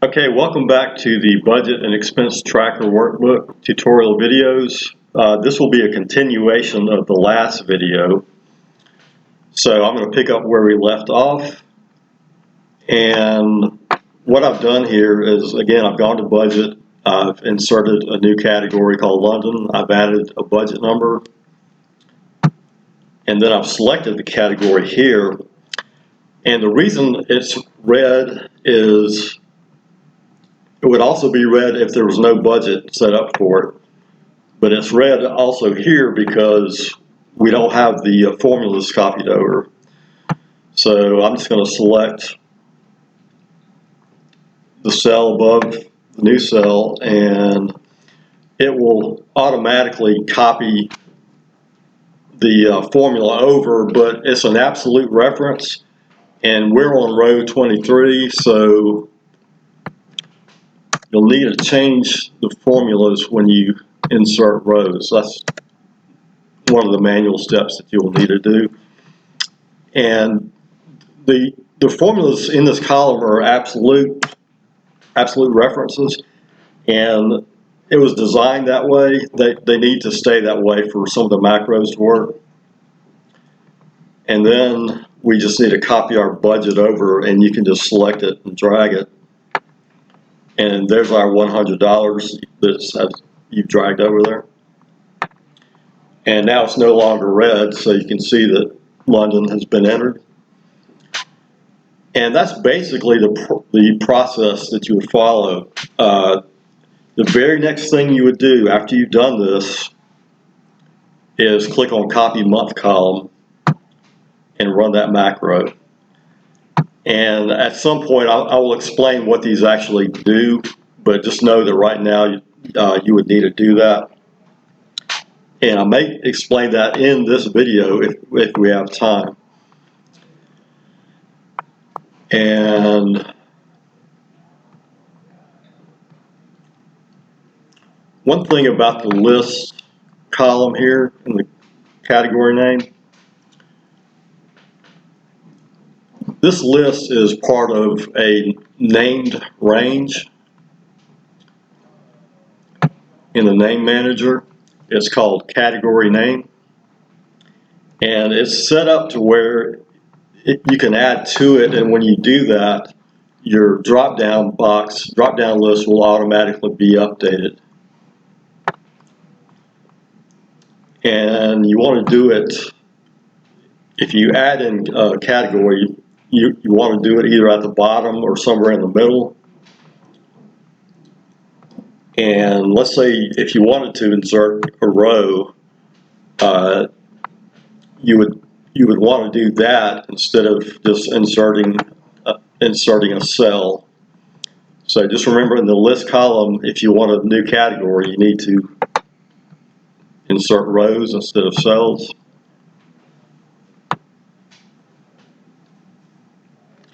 Okay, welcome back to the Budget and Expense Tracker Workbook tutorial videos. This will be a continuation of the last video. So I'm going to pick up where we left off. And what I've done here is, again, I've gone to Budget. I've inserted a new category called London. I've added a budget number. And then I've selected the category here. And the reason it's red is it would also be red if there was no budget set up for it. But it's red also here because we don't have the formulas copied over. So I'm just going to select the cell above the new cell, and it will automatically copy the formula over, but it's an absolute reference, and we're on row 23, so you'll need to change the formulas when you insert rows. That's one of the manual steps that you'll need to do. And the formulas in this column are absolute references, and it was designed that way. They need to stay that way for some of the macros to work. And then we just need to copy our budget over, and you can just select it and drag it. And there's our $100 that you've dragged over there. And now it's no longer red, so you can see that London has been entered. And that's basically the process that you would follow. The very next thing you would do after you've done this is click on Copy Month Column and run that macro. And at some point I will explain what these actually do, but just know that right now you would need to do that. And I may explain that in this video if we have time. And one thing about the list column here in the category name, this list is part of a named range in the name manager. It's called category name, and it's set up to where you can add to it, and when you do that, your drop-down list will automatically be updated. And you want to do it, if you add in a category, you want to do it either at the bottom or somewhere in the middle. And let's say if you wanted to insert a row, you would want to do that instead of just inserting a cell. So just remember, in the list column, if you want a new category, you need to insert rows instead of cells.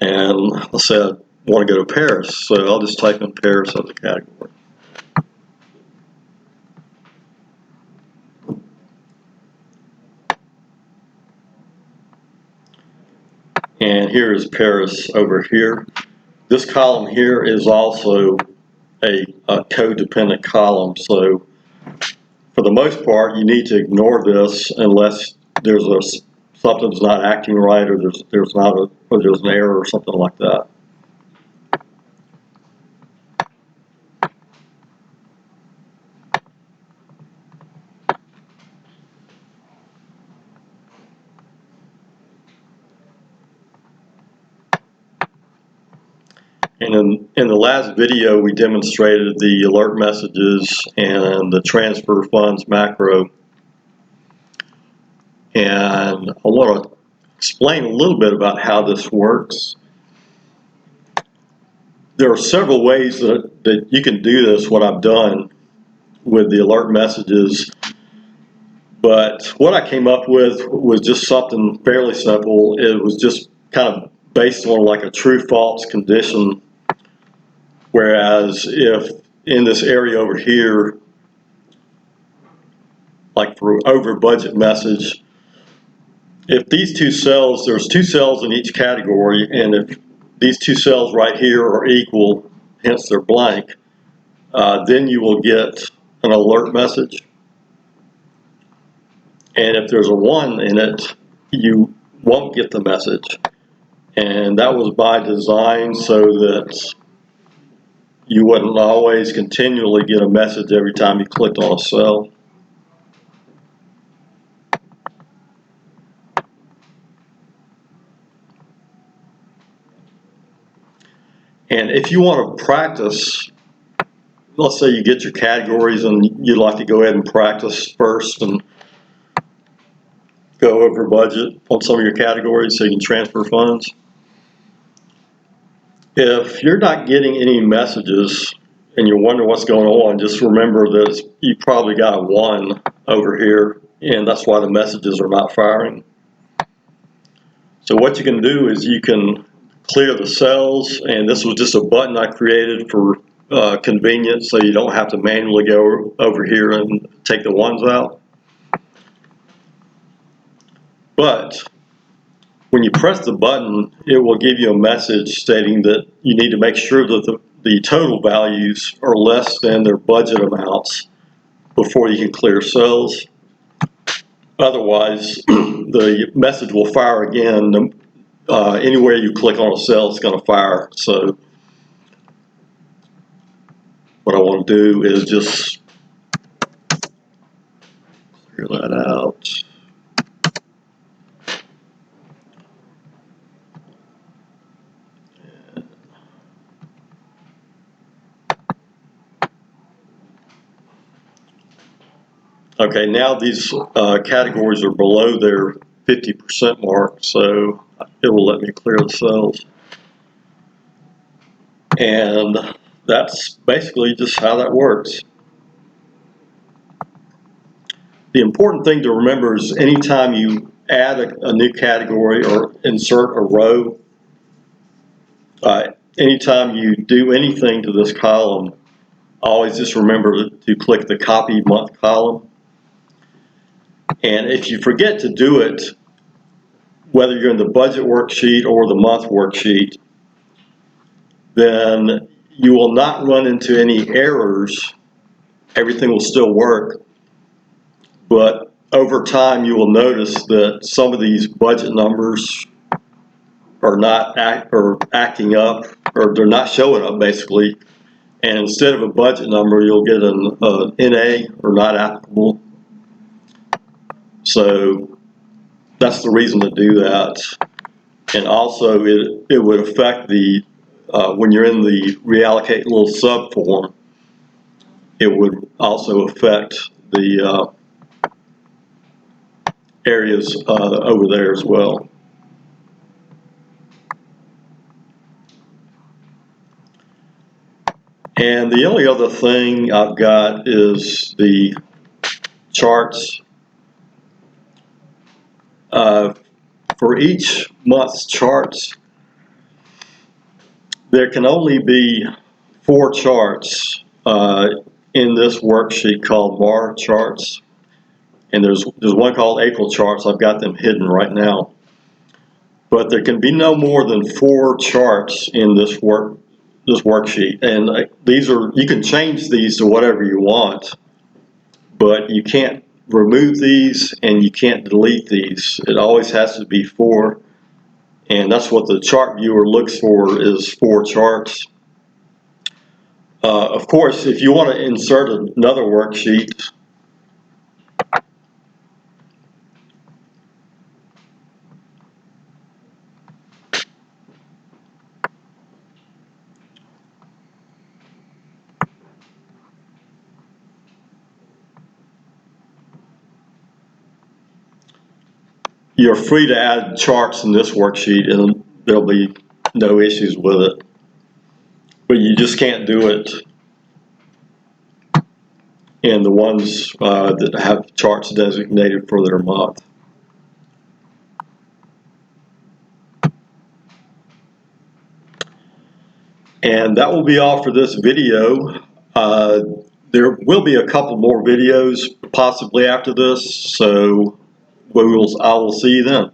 And let's say I want to go to Paris, so I'll just type in Paris as a category. And here is Paris over here. This column here is also a code-dependent column, so for the most part, you need to ignore this unless there's something's not acting right, or there's an error or something like that. And in the last video, we demonstrated the alert messages and the transfer funds macro. And I want to explain a little bit about how this works. There are several ways that you can do this, what I've done with the alert messages. But what I came up with was just something fairly simple. It was just kind of based on like a true-false condition. Whereas if in this area over here, like for over budget message, if these two cells, there's two cells in each category, and if these two cells right here are equal, hence they're blank, then you will get an alert message. And if there's a 1 in it, you won't get the message. And that was by design so that you wouldn't always continually get a message every time you clicked on a cell. And if you want to practice, let's say you get your categories and you'd like to go ahead and practice first and go over budget on some of your categories so you can transfer funds. If you're not getting any messages and you're wondering what's going on, just remember that you probably got a 1 over here, and that's why the messages are not firing. So what you can do is you can clear the cells, and this was just a button I created for convenience, so you don't have to manually go over here and take the 1s out. But when you press the button, it will give you a message stating that you need to make sure that the total values are less than their budget amounts before you can clear cells. Otherwise, the message will fire again. Anywhere you click on a cell, it's going to fire. So what I want to do is just clear that out. Okay, now these categories are below their 50% mark, so it will let me clear the cells. And that's basically just how that works. The important thing to remember is anytime you add a new category or insert a row, anytime you do anything to this column, always just remember to click the Copy Month column. And if you forget to do it, whether you're in the budget worksheet or the month worksheet, then you will not run into any errors. Everything will still work. But over time, you will notice that some of these budget numbers are not acting up, or they're not showing up basically. And instead of a budget number, you'll get an NA, or not applicable. So that's the reason to do that. And also, it would affect the when you're in the reallocate little sub form, it would also affect the areas over there as well. And the only other thing I've got is the charts. For each month's charts, there can only be 4 charts in this worksheet called bar charts. And there's one called April charts. I've got them hidden right now. But there can be no more than 4 charts in this worksheet. And you can change these to whatever you want, but you can't remove these and you can't delete these. It always has to be 4. And that's what the chart viewer looks for, is 4 charts. Of course, if you want to insert another worksheet, you're free to add charts in this worksheet and there'll be no issues with it. But you just can't do it in the ones that have charts designated for their month. And that will be all for this video. There will be a couple more videos possibly after this, so I will see you then.